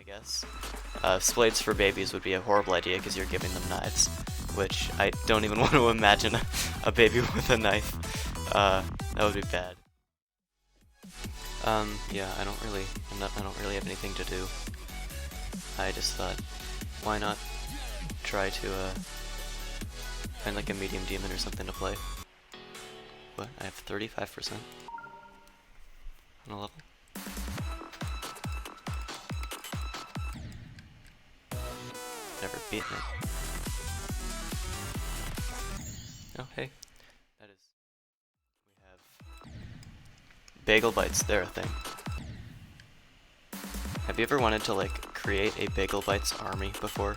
guess. Splades for babies would be a horrible idea because you're giving them knives, which I don't even want to imagine a baby with a knife. That would be bad. Yeah, I don't really have anything to do. I just thought, why not try to find like a medium demon or something to play. What? I have 35% on a level. Never beaten it. Oh, hey. That is... We have... Bagel bites, they're a thing. Have you ever wanted to, like, create a Bagel Bites army before?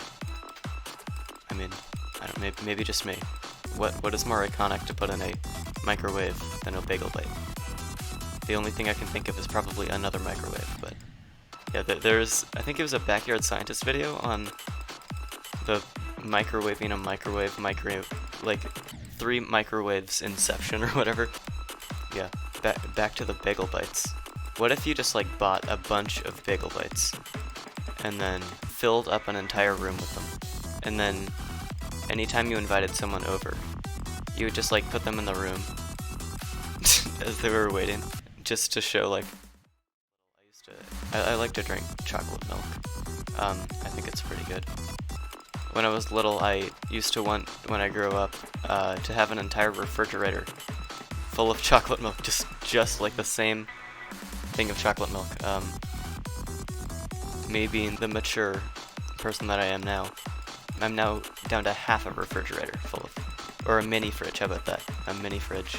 I mean, I don't, maybe just me. What is more iconic to put in a microwave than a Bagel Bite? The only thing I can think of is probably another microwave, but... Yeah, there's... I think it was a Backyard Scientist video on the microwaving a microwave, like, 3 microwaves inception or whatever. Yeah, back to the Bagel Bites. What if you just, like, bought a bunch of Bagel Bites and then filled up an entire room with them, and then anytime you invited someone over, you would just, like, put them in the room as they were waiting, just to show, like, I like to drink chocolate milk. I think it's pretty good. When I was little, I used to want, when I grew up, to have an entire refrigerator full of chocolate milk, just like the same thing of chocolate milk. Me being the mature person that I am now, I'm now down to half a refrigerator full of, or a mini fridge, how about that? A mini fridge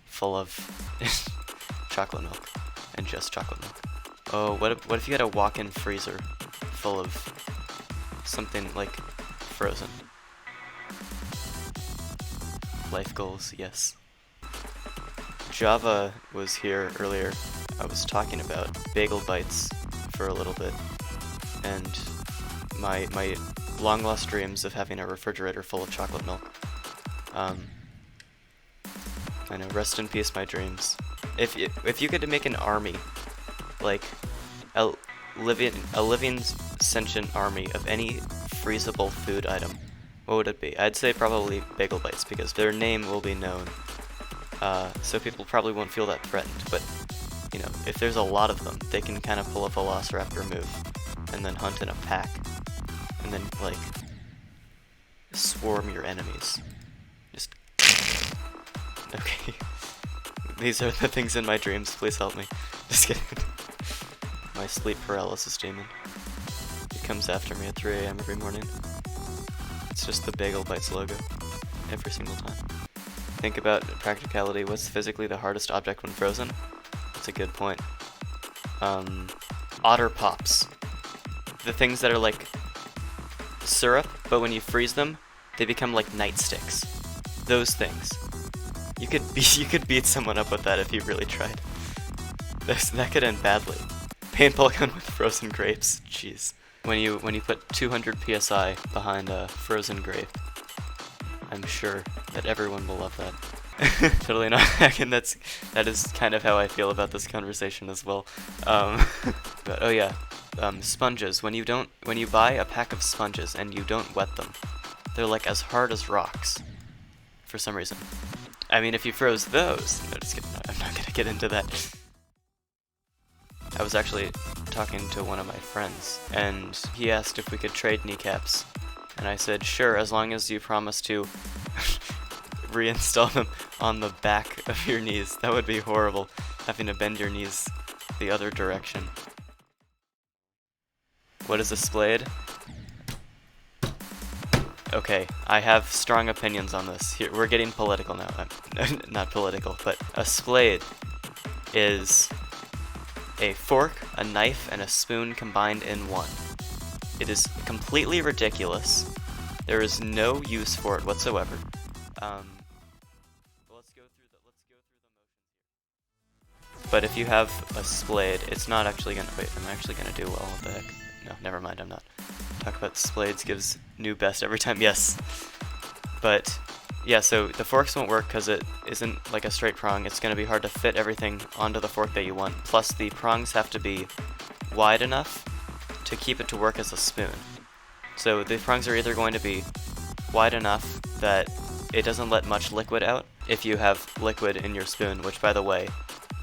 full of chocolate milk, and just chocolate milk. Oh, what if you had a walk-in freezer full of something like frozen? Life goals, yes. Java was here earlier. I was talking about Bagel Bites for a little bit, and my long lost dreams of having a refrigerator full of chocolate milk. I know, rest in peace my dreams. If you could make an army, like a living sentient army of any freezable food item, what would it be? I'd say probably Bagel Bites, because their name will be known. So people probably won't feel that threatened, but, you know, if there's a lot of them, they can kind of pull a Velociraptor move, and then hunt in a pack, and then, like, swarm your enemies. Just... Okay. These are the things in my dreams, please help me. Just kidding. My sleep paralysis demon. It comes after me at 3 AM every morning. It's just the Bagel Bites logo. Every single time. Think about practicality. What's physically the hardest object when frozen? That's a good point. Otter Pops. The things that are like syrup, but when you freeze them, they become like nightsticks. Those things. You could beat someone up with that if you really tried. That could end badly. Paintball gun with frozen grapes. Jeez. When you put 200 psi behind a frozen grape, I'm sure that everyone will love that. Totally not hacking. That is kind of how I feel about this conversation as well. But oh yeah, sponges. When you buy a pack of sponges and you don't wet them, they're like as hard as rocks, for some reason. I mean, if you froze those, no, just kidding. No, I'm not gonna get into that. I was actually talking to one of my friends, and he asked if we could trade kneecaps. And I said, sure, as long as you promise to reinstall them on the back of your knees. That would be horrible, having to bend your knees the other direction. What is a splade? Okay, I have strong opinions on this. Here, we're getting political now. Not political, but a splade is a fork, a knife, and a spoon combined in one. It is completely ridiculous. There is no use for it whatsoever. Let's go through the motions. But if you have a splade, it's not actually gonna. Wait, I'm actually gonna do well. What the heck? No, never mind. I'm not. Talk about splades gives new best every time. Yes, but yeah. So the forks won't work because it isn't like a straight prong. It's gonna be hard to fit everything onto the fork that you want. Plus, the prongs have to be wide enough to keep it to work as a spoon. So the prongs are either going to be wide enough that it doesn't let much liquid out if you have liquid in your spoon, which, by the way,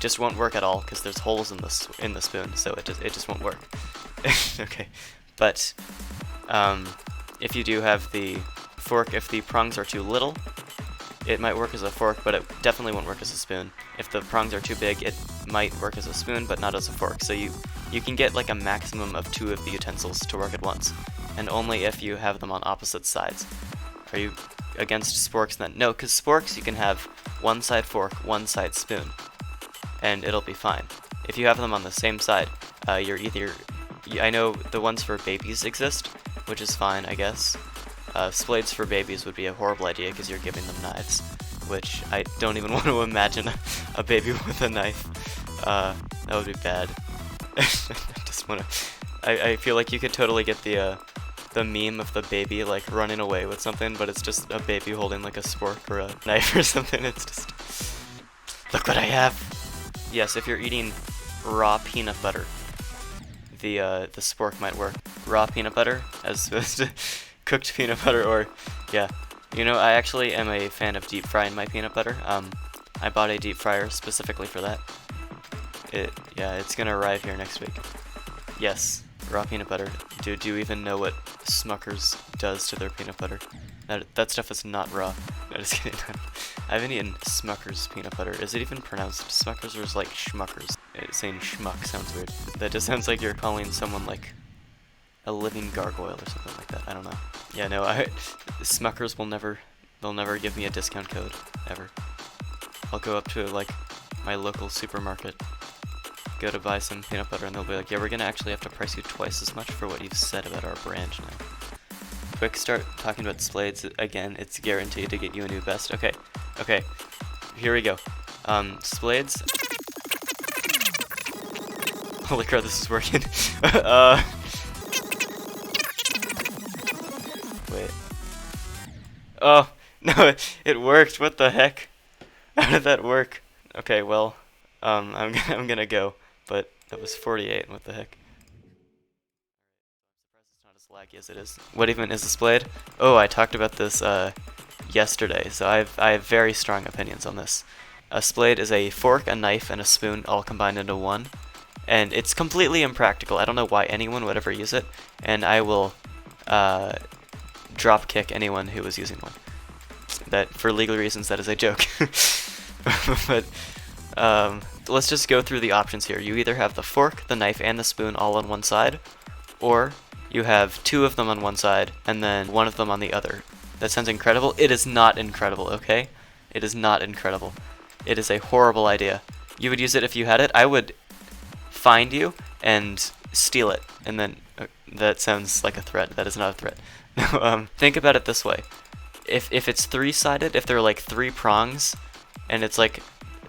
just won't work at all because there's holes in the spoon, so it just won't work. Okay, but if you do have the fork, if the prongs are too little, it might work as a fork, but it definitely won't work as a spoon. If the prongs are too big, it might work as a spoon, but not as a fork. So you can get like a maximum of 2 of the utensils to work at once, and only if you have them on opposite sides. Are you against sporks then? No, because sporks you can have one side fork, one side spoon, and it'll be fine. If you have them on the same side, you're either... I know the ones for babies exist, which is fine, I guess. Splades for babies would be a horrible idea because you're giving them knives, which I don't even want to imagine a baby with a knife. That would be bad. I just want to... I feel like you could totally get the meme of the baby like running away with something, but it's just a baby holding like a spork or a knife or something. It's just... Look what I have! Yes, if you're eating raw peanut butter, the spork might work. Raw peanut butter as opposed to cooked peanut butter, or yeah. You know, I actually am a fan of deep frying my peanut butter. I bought a deep fryer specifically for that. It's gonna arrive here next week. Yes, raw peanut butter. Do you even know what Smucker's does to their peanut butter? That stuff is not raw. No, just kidding. I haven't eaten Smucker's peanut butter. Is it even pronounced Smucker's or is it like Schmuckers? Saying schmuck sounds weird. That just sounds like you're calling someone like a living gargoyle or something like that. I don't know. Yeah, no, Smuckers they'll never give me a discount code, ever. I'll go up to like my local supermarket, go to buy some peanut butter, and they'll be like, yeah, we're gonna actually have to price you twice as much for what you've said about our brand now. Quick start talking about Splades again, it's guaranteed to get you a new best. Okay, here we go. Splades. Holy crap, this is working. Wait. Oh, no, it worked. What the heck? How did that work? Okay, well, I'm gonna go, but that was 48. What the heck? I'm surprised it's not as laggy as it is. What even is a Splade? Oh, I talked about this yesterday, so I have very strong opinions on this. A Splade is a fork, a knife, and a spoon all combined into one. And it's completely impractical. I don't know why anyone would ever use it, and I will drop kick anyone who was using one. That, for legal reasons, that is a joke. But let's just go through the options here. You either have the fork, the knife, and the spoon all on one side, or you have 2 of them on one side and then 1 of them on the other. That sounds incredible. It is not incredible, okay? It is not incredible. It is a horrible idea. You would use it if you had it. I would find you and steal it, and then that sounds like a threat. That is not a threat. No, think about it this way: if it's 3-sided, if there are like 3 prongs, and it's like,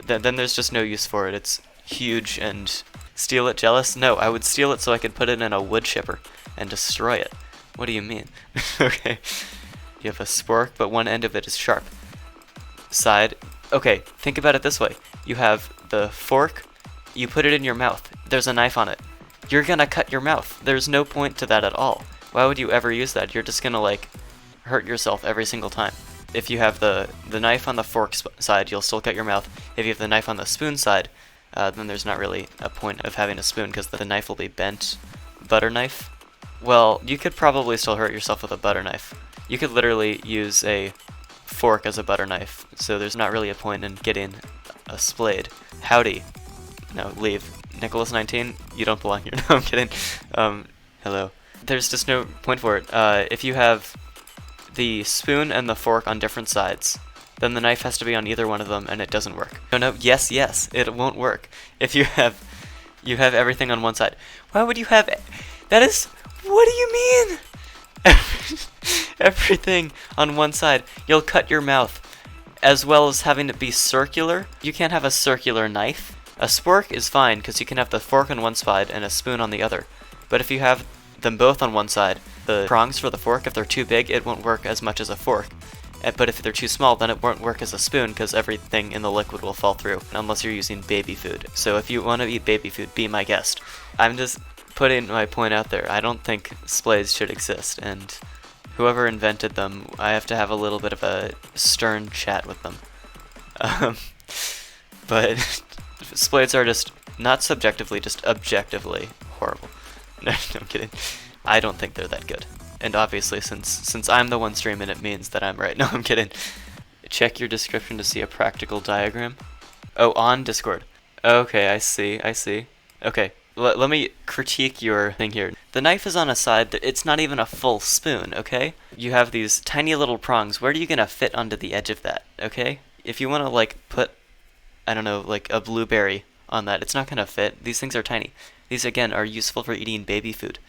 then there's just no use for it. It's huge, and steal it. Jealous? No, I would steal it so I could put it in a wood chipper and destroy it. What do you mean? Okay, you have a spork, but one end of it is sharp. Side. Okay, think about it this way: you have the fork. You put it in your mouth. There's a knife on it. You're gonna cut your mouth. There's no point to that at all. Why would you ever use that? You're just gonna like hurt yourself every single time. If you have the knife on the fork side, you'll still cut your mouth. If you have the knife on the spoon side, then there's not really a point of having a spoon because the knife will be bent. Butter knife? Well, you could probably still hurt yourself with a butter knife. You could literally use a fork as a butter knife, so there's not really a point in getting a Splade. Howdy. No, leave. Nicholas 19, you don't belong here. No, I'm kidding. Hello. There's just no point for it. If you have the spoon and the fork on different sides, then the knife has to be on either one of them, and it doesn't work. No, yes, it won't work. If you have everything on one side. Why would you have... That is... What do you mean? Everything on one side. You'll cut your mouth. As well as having it be circular. You can't have a circular knife. A spork is fine because you can have the fork on one side and a spoon on the other. But if you have them both on one side, the prongs for the fork, if they're too big, it won't work as much as a fork. But if they're too small, then it won't work as a spoon because everything in the liquid will fall through, unless you're using baby food. So if you want to eat baby food, be my guest. I'm just putting my point out there. I don't think splays should exist, and whoever invented them, I have to have a little bit of a stern chat with them. Um, but splays are just not subjectively, just objectively horrible. No, I'm kidding. I don't think they're that good. And obviously, since I'm the one streaming, it means that I'm right. No, I'm kidding. Check your description to see a practical diagram. Oh, on Discord. Okay, I see. Okay, let me critique your thing here. The knife is on a side that it's not even a full spoon, okay? You have these tiny little prongs. Where are you gonna fit onto the edge of that, okay? If you wanna, like, put, I don't know, like a blueberry on that, it's not gonna fit. These things are tiny. These, again, are useful for eating baby food.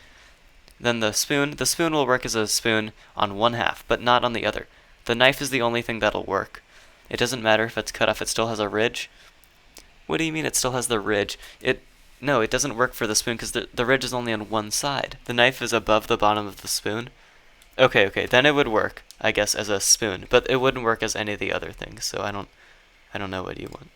Then the spoon will work as a spoon on one half, but not on the other. The knife is the only thing that'll work. It doesn't matter if it's cut off, it still has a ridge. What do you mean it still has the ridge? No, it doesn't work for the spoon because the ridge is only on one side. The knife is above the bottom of the spoon. Okay, then it would work, I guess, as a spoon, but it wouldn't work as any of the other things, so I don't know what you want.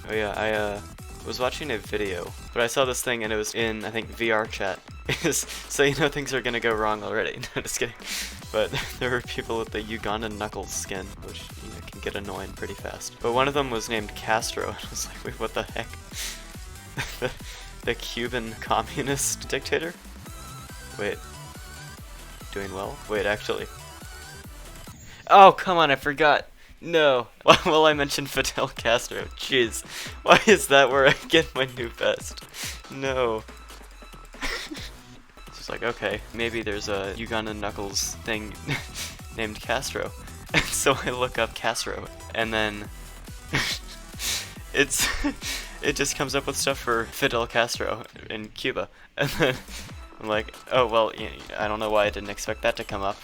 Oh yeah, I was watching a video, but I saw this thing and it was in, I think, VR chat. So you know things are gonna go wrong already. No, just kidding. But there were people with the Ugandan knuckles skin, which, you know, can get annoying pretty fast. But one of them was named Castro, and I was like, wait, what the heck? the Cuban communist dictator? Wait. Doing well? Wait, actually. Oh, come on, I forgot. No. Well, I mentioned Fidel Castro. Jeez. Why is that where I get my new vest? No. It's just like, okay, maybe there's a Ugandan Knuckles thing named Castro. And so I look up Castro, and then it just comes up with stuff for Fidel Castro in Cuba. And then I'm like, oh, well, I don't know why I didn't expect that to come up.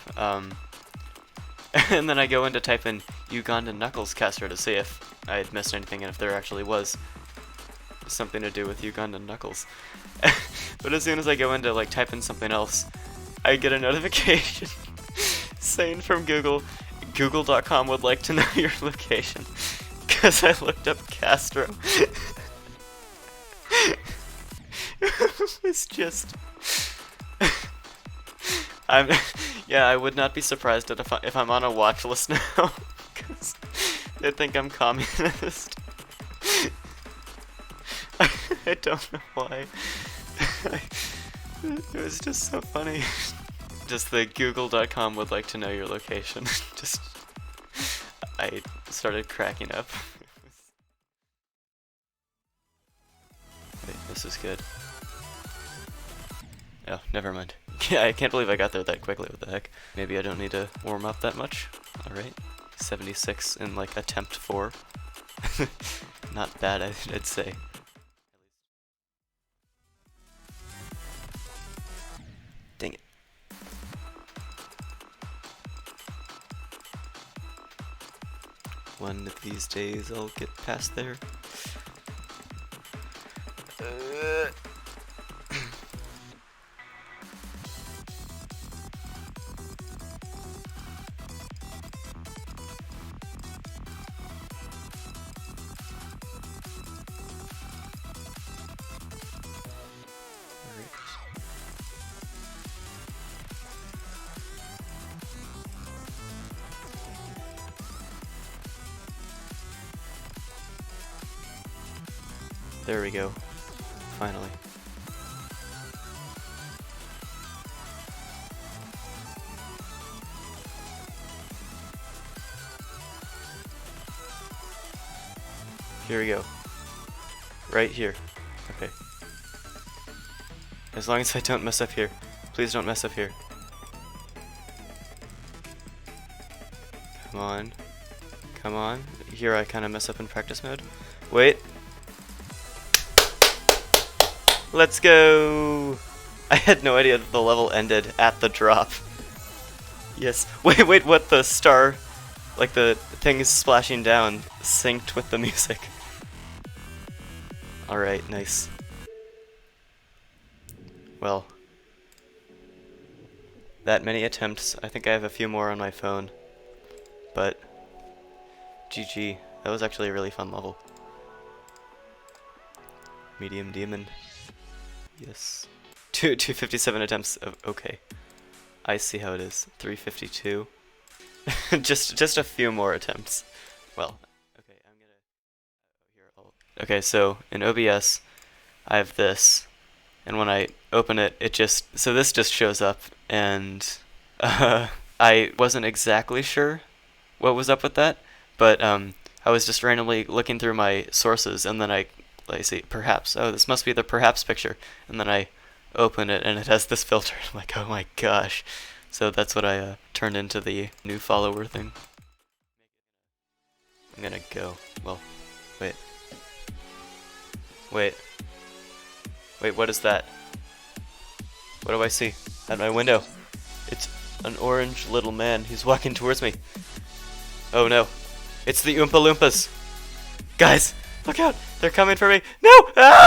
And then I go in to type in Ugandan Knuckles Castro to see if I had missed anything and if there actually was something to do with Ugandan Knuckles. But as soon as I go in to like type in something else, I get a notification saying from Google.com would like to know your location. Because I looked up Castro. It's just... I would not be surprised if I'm on a watch list now, because they think I'm communist. I don't know why. It was just so funny. Just the Google.com would like to know your location. Just, I started cracking up. Wait, this is good. Oh, never mind. Yeah, I can't believe I got there that quickly, what the heck. Maybe I don't need to warm up that much. Alright. 76 in, like, attempt 4. Not bad, I'd say. Dang it. One of these days I'll get past there. There we go. Finally. Here we go. Right here. Okay. As long as I don't mess up here. Please don't mess up here. Come on. Come on. Here I kind of mess up in practice mode. Wait. Let's go! I had no idea that the level ended at the drop. Yes. Wait, what? The star, like the thing is splashing down, synced with the music. Alright, nice. Well. That many attempts. I think I have a few more on my phone. But, GG. That was actually a really fun level. Medium Demon. Yes. 257 attempts. Okay. I see how it is. 352. just a few more attempts. Well, okay, I'm gonna okay, so in OBS I have this, and when I open it, this just shows up, and I wasn't exactly sure what was up with that, but I was just randomly looking through my sources, and then I see perhaps. Oh, this must be the perhaps picture, and then I open it, and it has this filter. I'm like, oh my gosh. So that's what I turned into the new follower thing. I'm gonna go. Well, wait. Wait. Wait, what is that? What do I see at my window? It's an orange little man. He's walking towards me. Oh no. It's the Oompa Loompas. Guys, look out. They're coming for me. No! Ah!